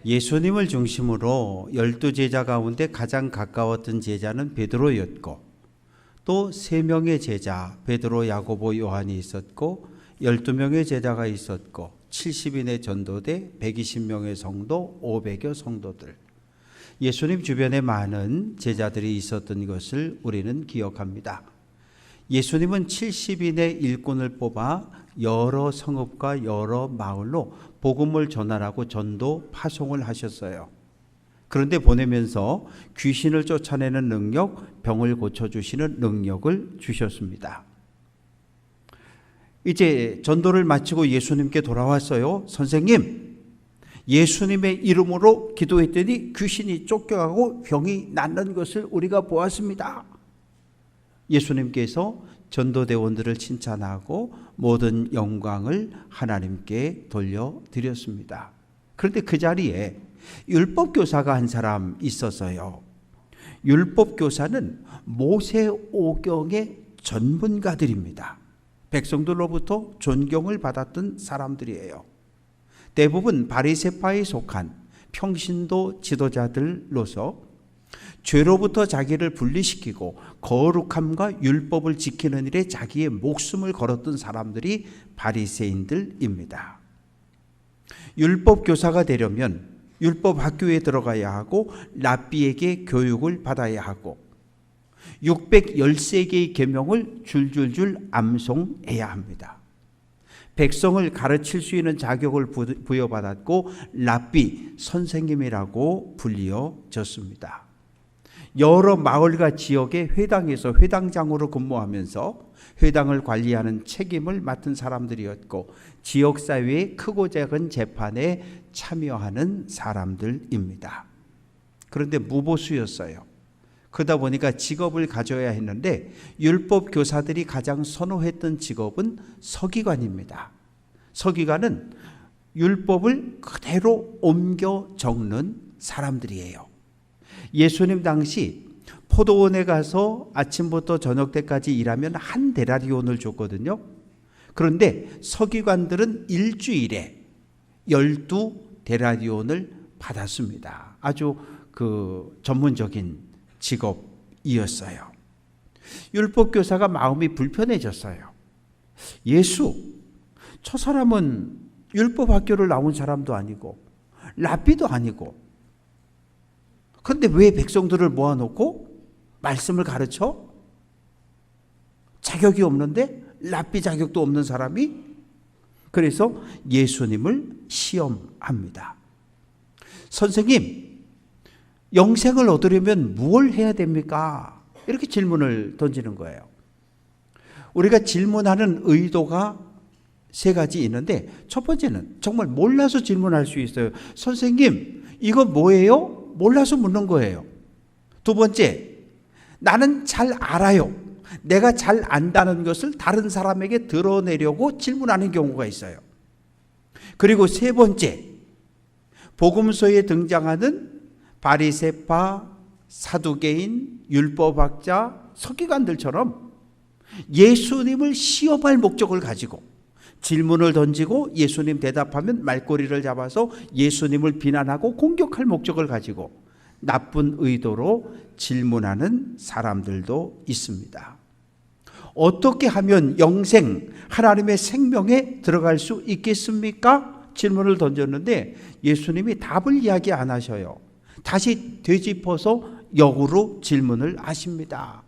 예수님을 중심으로 12제자 가운데 가장 가까웠던 제자는 베드로였고, 또 3명의 제자 베드로, 야고보, 요한이 있었고, 12명의 제자가 있었고, 70인의 전도대, 120명의 성도, 500여 성도들, 예수님 주변에 많은 제자들이 있었던 것을 우리는 기억합니다. 예수님은 70인의 일꾼을 뽑아 여러 성읍과 여러 마을로 복음을 전하라고 전도 파송을 하셨어요. 그런데 보내면서 귀신을 쫓아내는 능력, 병을 고쳐주시는 능력을 주셨습니다. 이제 전도를 마치고 예수님께 돌아왔어요. 선생님, 예수님의 이름으로 기도했더니 귀신이 쫓겨가고 병이 낫는 것을 우리가 보았습니다. 예수님께서 전도대원들을 칭찬하고 모든 영광을 하나님께 돌려드렸습니다. 그런데 그 자리에 율법교사가 한 사람 있었어요. 율법교사는 모세오경의 전문가들입니다. 백성들로부터 존경을 받았던 사람들이에요. 대부분 바리새파에 속한 평신도 지도자들로서 죄로부터 자기를 분리시키고 거룩함과 율법을 지키는 일에 자기의 목숨을 걸었던 사람들이 바리새인들입니다. 율법 교사가 되려면 율법 학교에 들어가야 하고 랍비에게 교육을 받아야 하고 613개의 계명을 줄줄줄 암송해야 합니다. 백성을 가르칠 수 있는 자격을 부여받았고 랍비, 선생님이라고 불리어졌습니다. 여러 마을과 지역의 회당에서 회당장으로 근무하면서 회당을 관리하는 책임을 맡은 사람들이었고 지역사회의 크고 작은 재판에 참여하는 사람들입니다. 그런데 무보수였어요. 그러다 보니까 직업을 가져야 했는데 율법 교사들이 가장 선호했던 직업은 서기관입니다. 서기관은 율법을 그대로 옮겨 적는 사람들이에요. 예수님 당시 포도원에 가서 아침부터 저녁 때까지 일하면 한 데나리온을 줬거든요. 그런데 서기관들은 일주일에 12데나리온을 받았습니다. 아주 전문적인 직업이었어요. 율법교사가 마음이 불편해졌어요. 예수, 저 사람은 율법학교를 나온 사람도 아니고 랍비도 아니고 그런데 왜 백성들을 모아놓고 말씀을 가르쳐? 자격이 없는데? 랍비 자격도 없는 사람이? 그래서 예수님을 시험합니다. 선생님, 영생을 얻으려면 무엇을 해야 됩니까? 이렇게 질문을 던지는 거예요. 우리가 질문하는 의도가 3가지 있는데 첫 번째는 정말 몰라서 질문할 수 있어요. 선생님, 이거 뭐예요? 몰라서 묻는 거예요. 두 번째, 나는 잘 알아요. 내가 잘 안다는 것을 다른 사람에게 드러내려고 질문하는 경우가 있어요. 그리고 세 번째, 복음서에 등장하는 바리새파, 사두개인, 율법학자, 서기관들처럼 예수님을 시험할 목적을 가지고 질문을 던지고 예수님 대답하면 말꼬리를 잡아서 예수님을 비난하고 공격할 목적을 가지고 나쁜 의도로 질문하는 사람들도 있습니다. 어떻게 하면 영생, 하나님의 생명에 들어갈 수 있겠습니까? 질문을 던졌는데 예수님이 답을 이야기 안 하셔요. 다시 되짚어서 역으로 질문을 하십니다.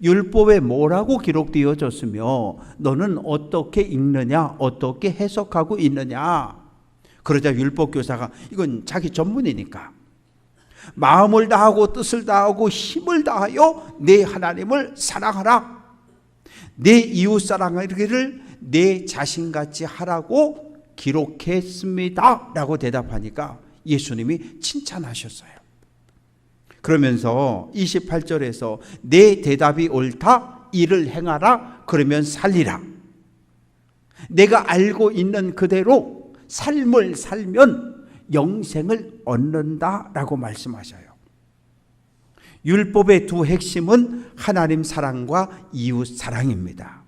율법에 뭐라고 기록되어졌으며 너는 어떻게 읽느냐, 어떻게 해석하고 있느냐. 그러자 율법교사가 이건 자기 전문이니까 마음을 다하고 뜻을 다하고 힘을 다하여 내 하나님을 사랑하라, 내 이웃 사랑하기를 내 자신같이 하라고 기록했습니다 라고 대답하니까 예수님이 칭찬하셨어요. 그러면서 28절에서 내 대답이 옳다, 이를 행하라, 그러면 살리라. 내가 알고 있는 그대로 삶을 살면 영생을 얻는다라고 말씀하셔요. 율법의 두 핵심은 하나님 사랑과 이웃 사랑입니다.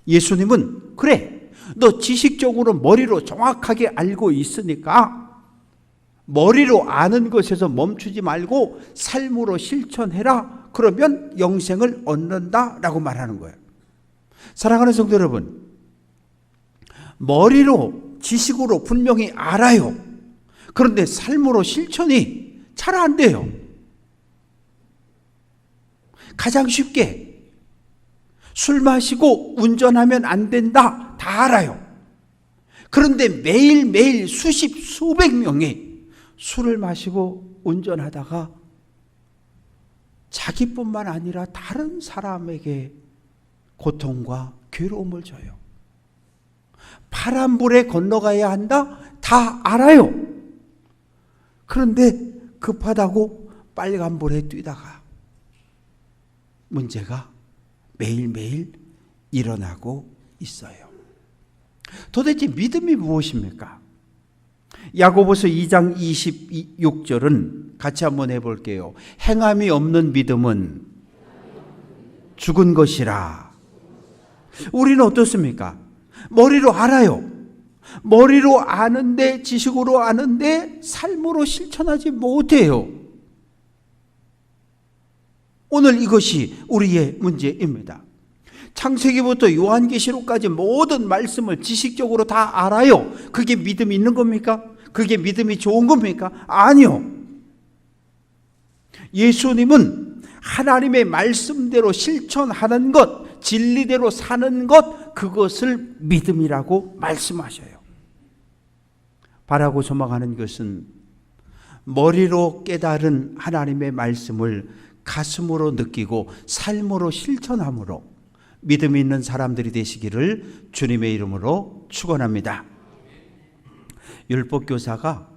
예수님은 그래, 너 지식적으로 머리로 정확하게 알고 있으니까 머리로 아는 것에서 멈추지 말고 삶으로 실천해라. 그러면 영생을 얻는다라고 말하는 거예요. 사랑하는 성도 여러분, 머리로 지식으로 분명히 알아요. 그런데 삶으로 실천이 잘 안 돼요. 가장 쉽게 술 마시고 운전하면 안 된다 다 알아요. 그런데 매일매일 수백 명이 술을 마시고 운전하다가 자기뿐만 아니라 다른 사람에게 고통과 괴로움을 줘요. 파란불에 건너가야 한다 다 알아요. 그런데 급하다고 빨간불에 뛰다가 문제가 매일매일 일어나고 있어요. 도대체 믿음이 무엇입니까? 야고보서 2장 26절은 같이 한번 해볼게요. 행함이 없는 믿음은 죽은 것이라. 우리는 어떻습니까? 머리로 알아요. 머리로 아는데, 지식으로 아는데 삶으로 실천하지 못해요. 오늘 이것이 우리의 문제입니다. 창세기부터 요한계시록까지 모든 말씀을 지식적으로 다 알아요. 그게 믿음이 있는 겁니까? 그게 믿음이 좋은 겁니까? 아니요. 예수님은 하나님의 말씀대로 실천하는 것, 진리대로 사는 것, 그것을 믿음이라고 말씀하셔요. 바라고 소망하는 것은 머리로 깨달은 하나님의 말씀을 가슴으로 느끼고 삶으로 실천함으로 믿음 있는 사람들이 되시기를 주님의 이름으로 축원합니다. 율법교사가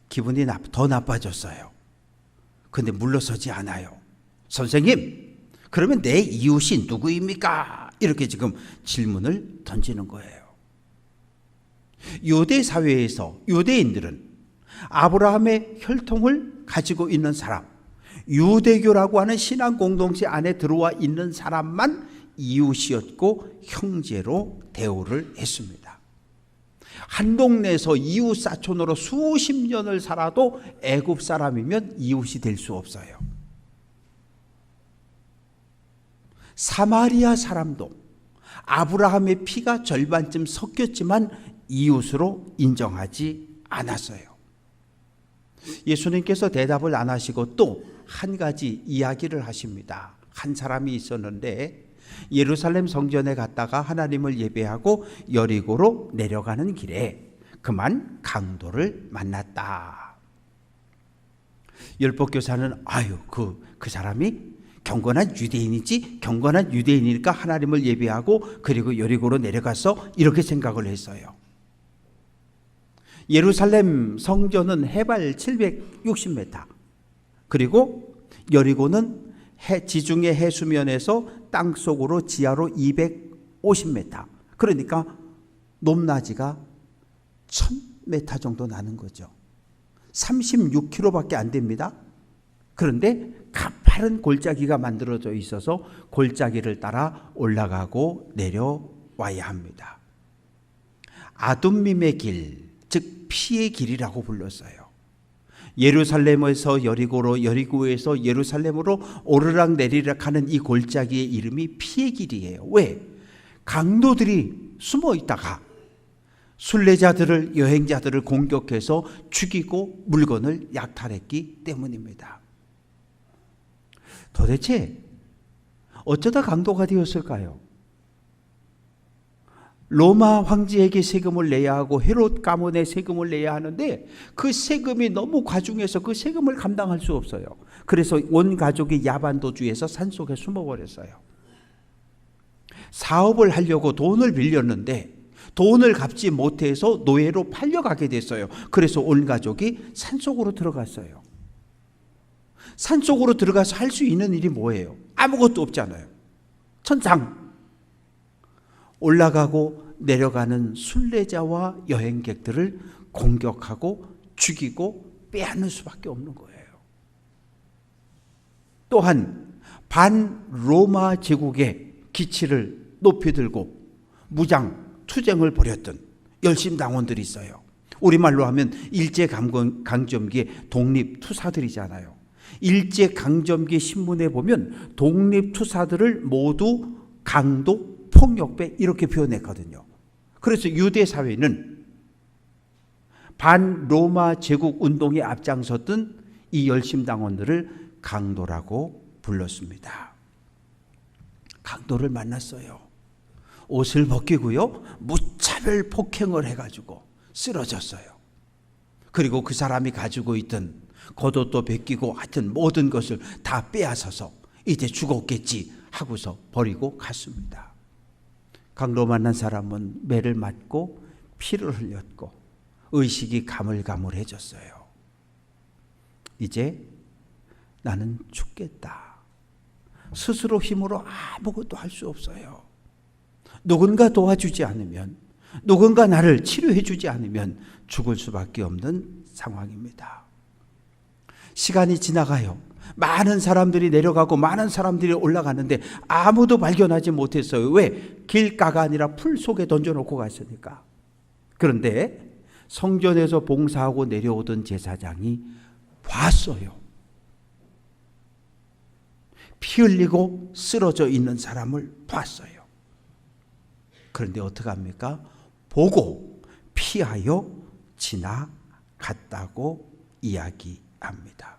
기분이 더 나빠졌어요. 근데 물러서지 않아요. 선생님, 그러면 내 이웃이 누구입니까? 이렇게 지금 질문을 던지는 거예요. 유대 사회에서 유대인들은 아브라함의 혈통을 가지고 있는 사람, 유대교라고 하는 신앙 공동체 안에 들어와 있는 사람만 이웃이었고 형제로 대우를 했습니다. 한 동네에서 이웃 사촌으로 수십 년을 살아도 애굽 사람이면 이웃이 될 수 없어요. 사마리아 사람도 아브라함의 피가 절반쯤 섞였지만 이웃으로 인정하지 않았어요. 예수님께서 대답을 안 하시고 또 한 가지 이야기를 하십니다. 한 사람이 있었는데 예루살렘 성전에 갔다가 하나님을 예배하고 여리고로 내려가는 길에 그만 강도를 만났다. 율법교사는 그 사람이 경건한 유대인이지, 경건한 유대인이니까 하나님을 예배하고 그리고 여리고로 내려가서 이렇게 생각을 했어요. 예루살렘 성전은 해발 760m, 그리고 여리고는 지중해 해수면에서 땅속으로 지하로 250m, 그러니까 높낮이가 1000m 정도 나는 거죠. 36km밖에 안 됩니다. 그런데 가파른 골짜기가 만들어져 있어서 골짜기를 따라 올라가고 내려와야 합니다. 아둠밈의 길, 즉 피의 길이라고 불렀어요. 예루살렘에서 여리고로, 여리고에서 예루살렘으로 오르락 내리락 하는 이 골짜기의 이름이 피의 길이에요. 왜? 강도들이 숨어 있다가 순례자들을, 여행자들을 공격해서 죽이고 물건을 약탈했기 때문입니다. 도대체 어쩌다 강도가 되었을까요? 로마 황제에게 세금을 내야 하고 헤롯 가문에 세금을 내야 하는데 그 세금이 너무 과중해서 그 세금을 감당할 수 없어요. 그래서 온 가족이 야반도주에서 산속에 숨어버렸어요. 사업을 하려고 돈을 빌렸는데 돈을 갚지 못해서 노예로 팔려가게 됐어요. 그래서 온 가족이 산속으로 들어갔어요. 산속으로 들어가서 할 수 있는 일이 뭐예요? 아무것도 없잖아요. 천상. 올라가고 내려가는 순례자와 여행객들을 공격하고 죽이고 빼앗는 수밖에 없는 거예요. 또한 반로마 제국의 기치를 높이 들고 무장 투쟁을 벌였던 열심당원들이 있어요. 우리말로 하면 일제강점기의 독립투사들이잖아요. 일제강점기 신문에 보면 독립투사들을 모두 강도, 폭력배 이렇게 표현했거든요. 그래서 유대 사회는 반로마 제국 운동에 앞장섰던 이 열심당원들을 강도라고 불렀습니다. 강도를 만났어요. 옷을 벗기고요, 무차별 폭행을 해가지고 쓰러졌어요. 그리고 그 사람이 가지고 있던 겉옷도 벗기고 하여튼 모든 것을 다 빼앗아서 이제 죽었겠지 하고서 버리고 갔습니다. 강도 만난 사람은 매를 맞고 피를 흘렸고 의식이 가물가물해졌어요. 이제 나는 죽겠다. 스스로 힘으로 아무것도 할 수 없어요. 누군가 도와주지 않으면, 누군가 나를 치료해 주지 않으면 죽을 수밖에 없는 상황입니다. 시간이 지나가요. 많은 사람들이 내려가고 많은 사람들이 올라가는데 아무도 발견하지 못했어요. 왜? 길가가 아니라 풀 속에 던져놓고 갔으니까. 그런데 성전에서 봉사하고 내려오던 제사장이 봤어요. 피 흘리고 쓰러져 있는 사람을 봤어요. 그런데 어떡합니까? 보고 피하여 지나갔다고 이야기합니다.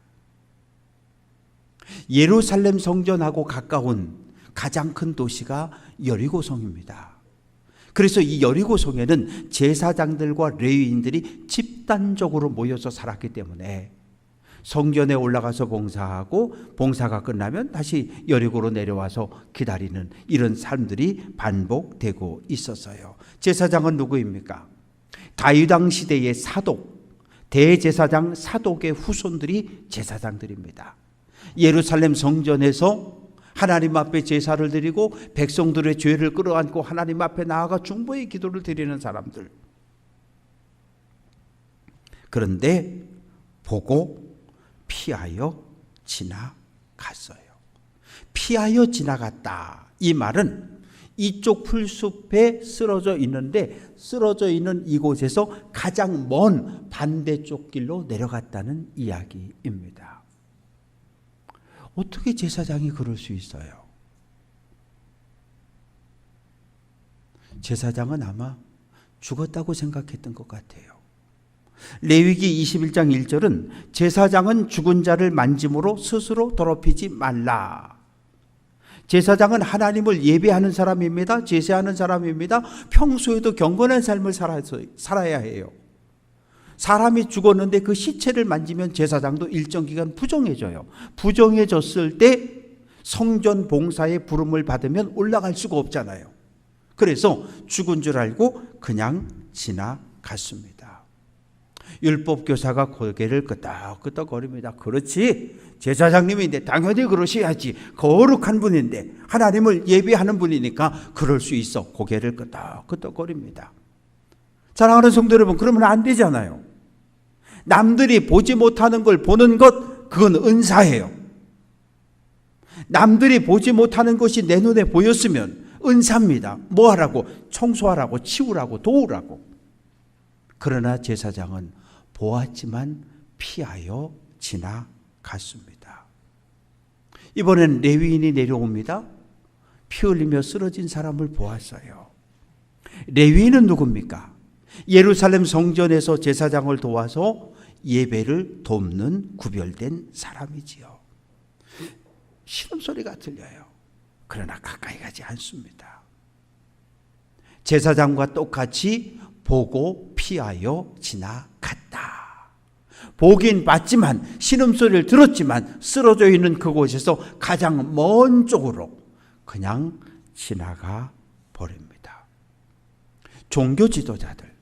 예루살렘 성전하고 가까운 가장 큰 도시가 여리고성입니다. 그래서 이 여리고성에는 제사장들과 레위인들이 집단적으로 모여서 살았기 때문에 성전에 올라가서 봉사하고 봉사가 끝나면 다시 여리고로 내려와서 기다리는 이런 삶들이 반복되고 있었어요. 제사장은 누구입니까? 다윗왕 시대의 사독, 대제사장 사독의 후손들이 제사장들입니다. 예루살렘 성전에서 하나님 앞에 제사를 드리고 백성들의 죄를 끌어안고 하나님 앞에 나아가 중보의 기도를 드리는 사람들. 그런데 보고 피하여 지나갔어요. 피하여 지나갔다. 이 말은 이쪽 풀숲에 쓰러져 있는데 쓰러져 있는 이곳에서 가장 먼 반대쪽 길로 내려갔다는 이야기입니다. 어떻게 제사장이 그럴 수 있어요? 제사장은 아마 죽었다고 생각했던 것 같아요. 레위기 21장 1절은 제사장은 죽은 자를 만짐으로 스스로 더럽히지 말라. 제사장은 하나님을 예배하는 사람입니다. 제사하는 사람입니다. 평소에도 경건한 삶을 살아야 해요. 사람이 죽었는데 그 시체를 만지면 제사장도 일정 기간 부정해져요. 부정해졌을 때 성전 봉사의 부름을 받으면 올라갈 수가 없잖아요. 그래서 죽은 줄 알고 그냥 지나갔습니다. 율법교사가 고개를 끄덕끄덕거립니다. 그렇지, 제사장님인데 당연히 그러셔야지. 거룩한 분인데 하나님을 예배하는 분이니까 그럴 수 있어. 고개를 끄덕끄덕거립니다. 사랑하는 성도 여러분, 그러면 안 되잖아요. 남들이 보지 못하는 걸 보는 것, 그건 은사예요. 남들이 보지 못하는 것이 내 눈에 보였으면 은사입니다. 뭐 하라고? 청소하라고, 치우라고, 도우라고. 그러나 제사장은 보았지만 피하여 지나갔습니다. 이번엔 레위인이 내려옵니다. 피 흘리며 쓰러진 사람을 보았어요. 레위인은 누굽니까? 예루살렘 성전에서 제사장을 도와서 예배를 돕는 구별된 사람이지요. 신음소리가 들려요. 그러나 가까이 가지 않습니다. 제사장과 똑같이 보고 피하여 지나갔다. 보긴 봤지만, 신음소리를 들었지만 쓰러져 있는 그곳에서 가장 먼 쪽으로 그냥 지나가 버립니다. 종교 지도자들,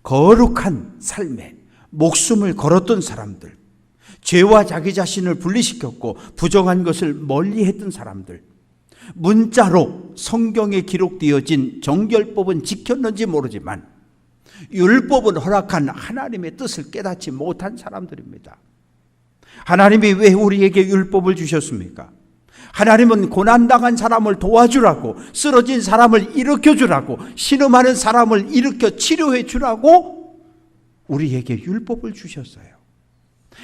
거룩한 삶에 목숨을 걸었던 사람들, 죄와 자기 자신을 분리시켰고 부정한 것을 멀리했던 사람들, 문자로 성경에 기록되어진 정결법은 지켰는지 모르지만 율법은 허락한 하나님의 뜻을 깨닫지 못한 사람들입니다. 하나님이 왜 우리에게 율법을 주셨습니까? 하나님은 고난당한 사람을 도와주라고, 쓰러진 사람을 일으켜주라고, 신음하는 사람을 일으켜 치료해 주라고 우리에게 율법을 주셨어요.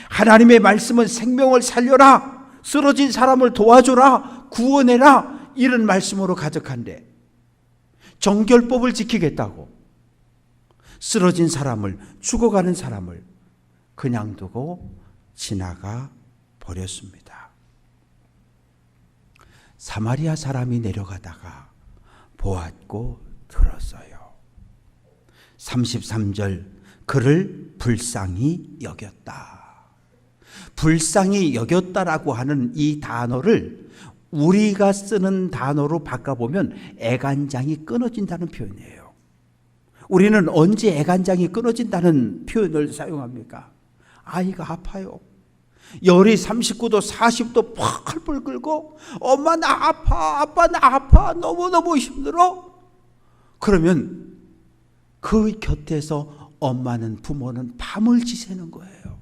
하나님의 말씀은 생명을 살려라, 쓰러진 사람을 도와줘라, 구원해라, 이런 말씀으로 가득한데 정결법을 지키겠다고 쓰러진 사람을, 죽어가는 사람을 그냥 두고 지나가 버렸습니다. 사마리아 사람이 내려가다가 보았고 들었어요. 33절, 그를 불쌍히 여겼다. 불쌍히 여겼다라고 하는 이 단어를 우리가 쓰는 단어로 바꿔보면 애간장이 끊어진다는 표현이에요. 우리는 언제 애간장이 끊어진다는 표현을 사용합니까? 아이가 아파요. 열이 39도 40도 펄펄 끓고 엄마 나 아파, 아빠 나 아파, 너무너무 힘들어. 그러면 그 곁에서 엄마는, 부모는 밤을 지새는 거예요.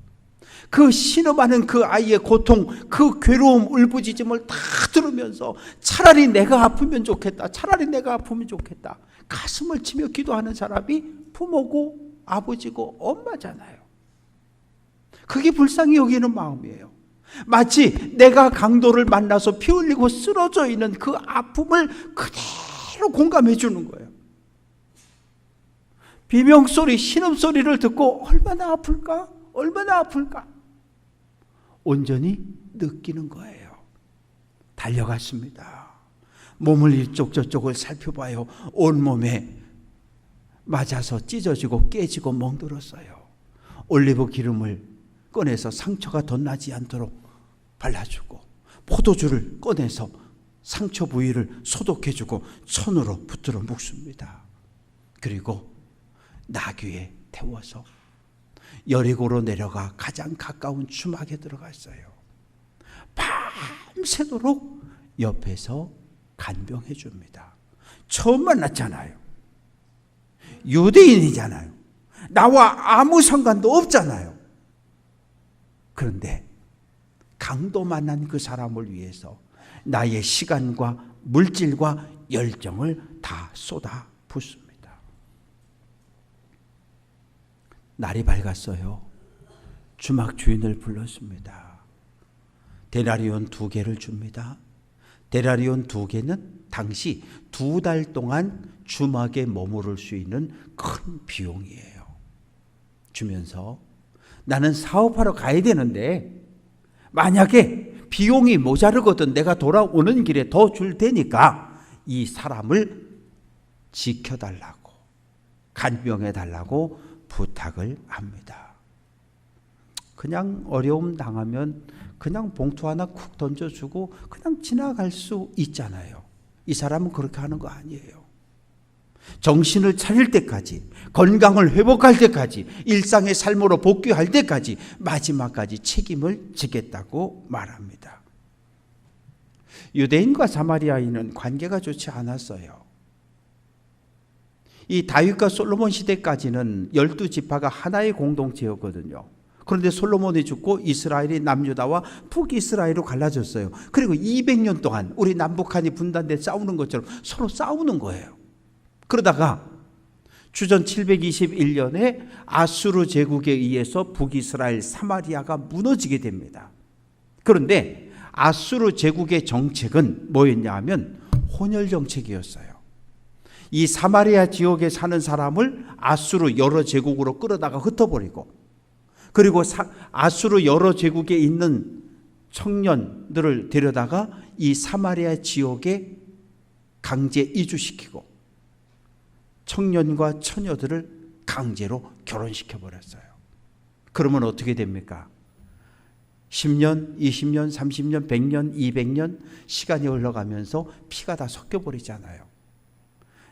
그 신음하는 그 아이의 고통, 그 괴로움, 울부짖음을 다 들으면서 차라리 내가 아프면 좋겠다, 차라리 내가 아프면 좋겠다, 가슴을 치며 기도하는 사람이 부모고 아버지고 엄마잖아요. 그게 불쌍히 여기는 마음이에요. 마치 내가 강도를 만나서 피 흘리고 쓰러져 있는 그 아픔을 그대로 공감해 주는 거예요. 비명소리, 신음소리를 듣고 얼마나 아플까? 얼마나 아플까? 온전히 느끼는 거예요. 달려갔습니다. 몸을 이쪽 저쪽을 살펴봐요. 온몸에 맞아서 찢어지고 깨지고 멍들었어요. 올리브 기름을 꺼내서 상처가 더 나지 않도록 발라주고, 포도주를 꺼내서 상처 부위를 소독해주고 천으로 붙들어 묶습니다. 그리고 나귀에 태워서 여리고로 내려가 가장 가까운 주막에 들어갔어요. 밤새도록 옆에서 간병해 줍니다. 처음 만났잖아요. 유대인이잖아요. 나와 아무 상관도 없잖아요. 그런데 강도 만난 그 사람을 위해서 나의 시간과 물질과 열정을 다 쏟아 붓습니다. 날이 밝았어요. 주막 주인을 불렀습니다. 데나리온 2개를 줍니다. 데나리온 2개는 당시 2달 동안 주막에 머무를 수 있는 큰 비용이에요. 주면서 나는 사업하러 가야 되는데 만약에 비용이 모자르거든 내가 돌아오는 길에 더 줄 테니까 이 사람을 지켜달라고, 간병해달라고 부탁을 합니다. 그냥 어려움 당하면 그냥 봉투 하나 쿡 던져주고 그냥 지나갈 수 있잖아요. 이 사람은 그렇게 하는 거 아니에요. 정신을 차릴 때까지, 건강을 회복할 때까지, 일상의 삶으로 복귀할 때까지 마지막까지 책임을 지겠다고 말합니다. 유대인과 사마리아인은 관계가 좋지 않았어요. 이 다윗과 솔로몬 시대까지는 12지파가 하나의 공동체였거든요. 그런데 솔로몬이 죽고 이스라엘이 남유다와 북이스라엘로 갈라졌어요. 그리고 200년 동안 우리 남북한이 분단돼 싸우는 것처럼 서로 싸우는 거예요. 그러다가 주전 721년에 아수르 제국에 의해서 북이스라엘 사마리아가 무너지게 됩니다. 그런데 아수르 제국의 정책은 뭐였냐 하면 혼혈 정책이었어요. 이 사마리아 지역에 사는 사람을 아수르 여러 제국으로 끌어다가 흩어버리고, 그리고 아수르 여러 제국에 있는 청년들을 데려다가 이 사마리아 지역에 강제 이주시키고 청년과 처녀들을 강제로 결혼시켜버렸어요. 그러면 어떻게 됩니까? 10년, 20년, 30년, 100년, 200년 시간이 흘러가면서 피가 다 섞여버리잖아요.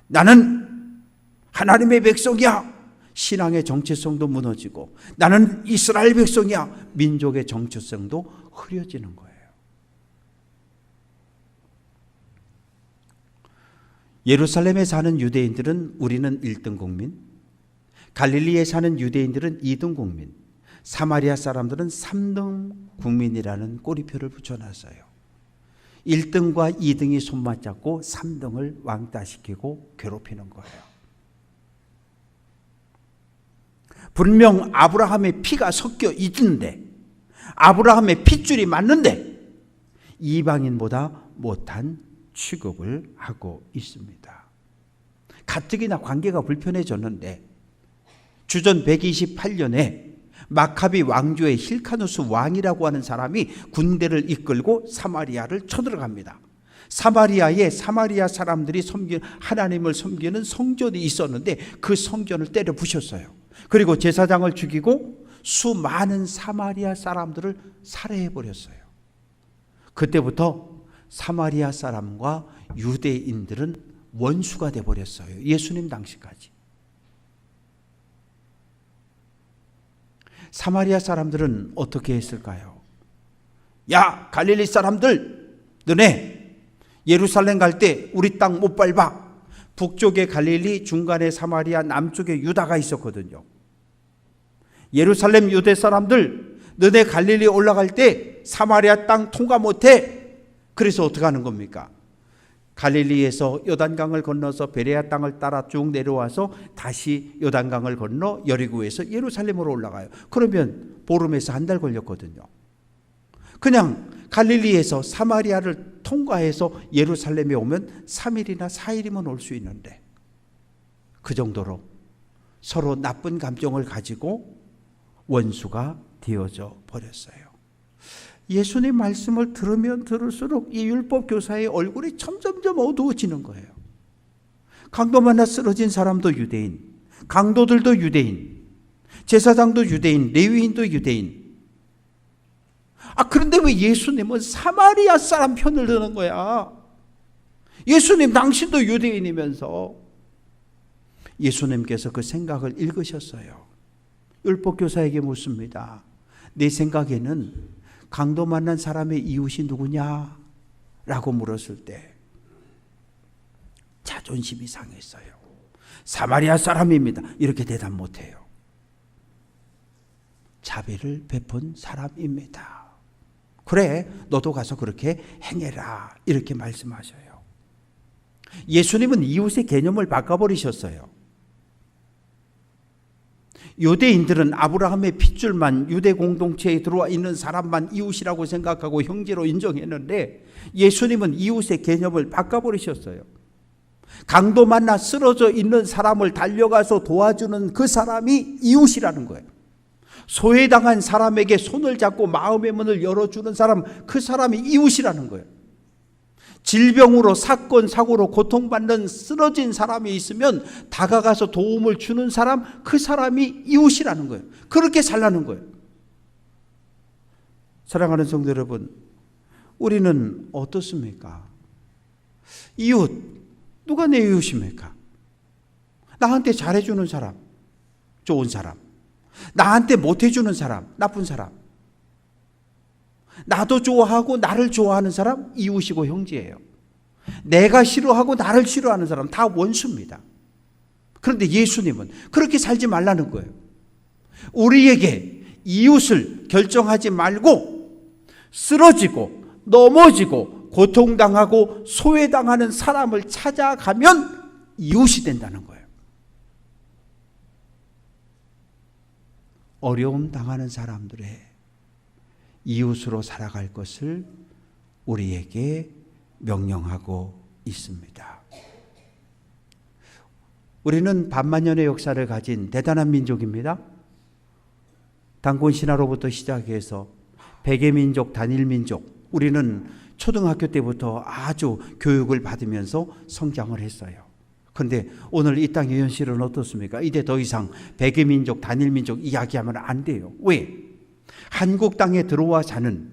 나는 하나님의 백성이야. 신앙의 정체성도 무너지고, 나는 이스라엘 백성이야. 민족의 정체성도 흐려지는 거예요. 예루살렘에 사는 유대인들은 우리는 1등 국민, 갈릴리에 사는 유대인들은 2등 국민, 사마리아 사람들은 3등 국민이라는 꼬리표를 붙여놨어요. 1등과 2등이 손맞잡고 3등을 왕따시키고 괴롭히는 거예요. 분명 아브라함의 피가 섞여 있는데, 아브라함의 핏줄이 맞는데 이방인보다 못한 취급을 하고 있습니다. 가뜩이나 관계가 불편해졌는데 주전 128년에 마카비 왕조의 힐카누스 왕이라고 하는 사람이 군대를 이끌고 사마리아를 쳐들어갑니다. 사마리아에 사마리아 사람들이 하나님을 섬기는 성전이 있었는데 그 성전을 때려 부셨어요. 그리고 제사장을 죽이고 수많은 사마리아 사람들을 살해해 버렸어요. 그때부터 사마리아 사람과 유대인들은 원수가 돼 버렸어요. 예수님 당시까지. 사마리아 사람들은 어떻게 했을까요? 야, 갈릴리 사람들, 너네 예루살렘 갈 때 우리 땅 못 밟아. 북쪽에 갈릴리, 중간에 사마리아, 남쪽에 유다가 있었거든요. 예루살렘 유대 사람들, 너네 갈릴리 올라갈 때 사마리아 땅 통과 못해. 그래서 어떻게 하는 겁니까? 갈릴리에서 요단강을 건너서 베레아 땅을 따라 쭉 내려와서 다시 요단강을 건너 여리고에서 예루살렘으로 올라가요. 그러면 보름에서 한 달 걸렸거든요. 그냥 갈릴리에서 사마리아를 통과해서 예루살렘에 오면 3일이나 4일이면 올 수 있는데, 그 정도로 서로 나쁜 감정을 가지고 원수가 되어져 버렸어요. 예수님 말씀을 들으면 들을수록 이 율법 교사의 얼굴이 점점점 어두워지는 거예요. 강도 만나 쓰러진 사람도 유대인, 강도들도 유대인, 제사장도 유대인, 레위인도 유대인. 그런데 왜 예수님은 사마리아 사람 편을 드는 거야? 예수님 당신도 유대인이면서. 예수님께서 그 생각을 읽으셨어요. 율법 교사에게 묻습니다. 내 생각에는 강도 만난 사람의 이웃이 누구냐? 라고 물었을 때 자존심이 상했어요. 사마리아 사람입니다. 이렇게 대답 못해요. 자비를 베푼 사람입니다. 그래, 너도 가서 그렇게 행해라. 이렇게 말씀하셔요. 예수님은 이웃의 개념을 바꿔버리셨어요. 유대인들은 아브라함의 핏줄만, 유대 공동체에 들어와 있는 사람만 이웃이라고 생각하고 형제로 인정했는데 예수님은 이웃의 개념을 바꿔버리셨어요. 강도 만나 쓰러져 있는 사람을 달려가서 도와주는 그 사람이 이웃이라는 거예요. 소외당한 사람에게 손을 잡고 마음의 문을 열어주는 사람, 그 사람이 이웃이라는 거예요. 질병으로, 사건, 사고로 고통받는 쓰러진 사람이 있으면 다가가서 도움을 주는 사람, 그 사람이 이웃이라는 거예요. 그렇게 살라는 거예요. 사랑하는 성도 여러분, 우리는 어떻습니까? 이웃, 누가 내 이웃입니까? 나한테 잘해주는 사람, 좋은 사람, 나한테 못해주는 사람, 나쁜 사람, 나도 좋아하고 나를 좋아하는 사람, 이웃이고 형제예요. 내가 싫어하고 나를 싫어하는 사람 다 원수입니다. 그런데 예수님은 그렇게 살지 말라는 거예요. 우리에게 이웃을 결정하지 말고 쓰러지고 넘어지고 고통당하고 소외당하는 사람을 찾아가면 이웃이 된다는 거예요. 어려움 당하는 사람들의 이웃으로 살아갈 것을 우리에게 명령하고 있습니다. 우리는 반만년의 역사를 가진 대단한 민족입니다. 단군 신화로부터 시작해서 백의민족, 단일민족, 우리는 초등학교 때부터 아주 교육을 받으면서 성장을 했어요. 그런데 오늘 이 땅의 현실은 어떻습니까? 이제 더 이상 백의민족, 단일민족 이야기하면 안 돼요. 왜? 한국 땅에 들어와 사는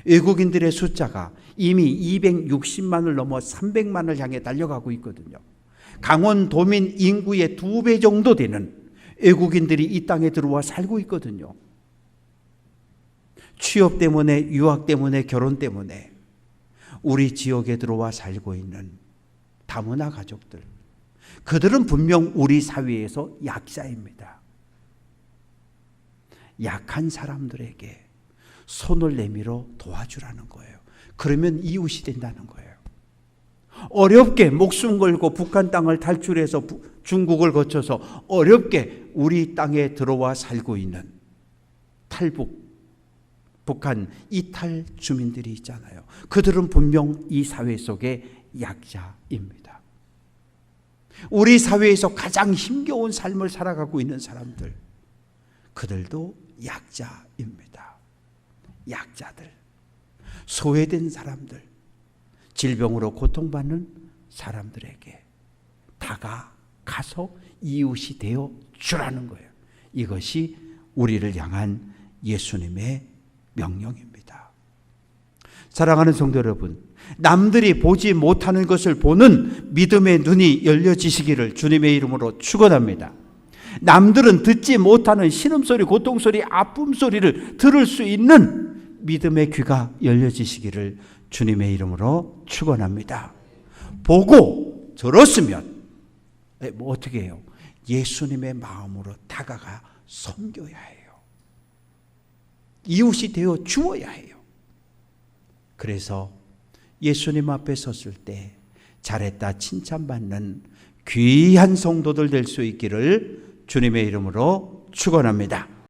외국인들의 숫자가 이미 260만을 넘어 300만을 향해 달려가고 있거든요. 강원도민 인구의 2배 정도 되는 외국인들이 이 땅에 들어와 살고 있거든요. 취업 때문에, 유학 때문에, 결혼 때문에 우리 지역에 들어와 살고 있는 다문화 가족들, 그들은 분명 우리 사회에서 약자입니다. 약한 사람들에게 손을 내밀어 도와주라는 거예요. 그러면 이웃이 된다는 거예요. 어렵게 목숨 걸고 북한 땅을 탈출해서 중국을 거쳐서 어렵게 우리 땅에 들어와 살고 있는 탈북, 북한 이탈 주민들이 있잖아요. 그들은 분명 이 사회 속의 약자입니다. 우리 사회에서 가장 힘겨운 삶을 살아가고 있는 사람들, 그들도 약자입니다. 약자들, 소외된 사람들, 질병으로 고통받는 사람들에게 다가가서 이웃이 되어 주라는 거예요. 이것이 우리를 향한 예수님의 명령입니다. 사랑하는 성도 여러분, 남들이 보지 못하는 것을 보는 믿음의 눈이 열려지시기를 주님의 이름으로 축원합니다. 남들은 듣지 못하는 신음소리, 고통소리, 아픔소리를 들을 수 있는 믿음의 귀가 열려지시기를 주님의 이름으로 축원합니다. 보고 들었으면 뭐 어떻게 해요? 예수님의 마음으로 다가가 섬겨야 해요. 이웃이 되어 주어야 해요. 그래서 예수님 앞에 섰을 때 잘했다 칭찬받는 귀한 성도들 될 수 있기를 주님의 이름으로 축원합니다.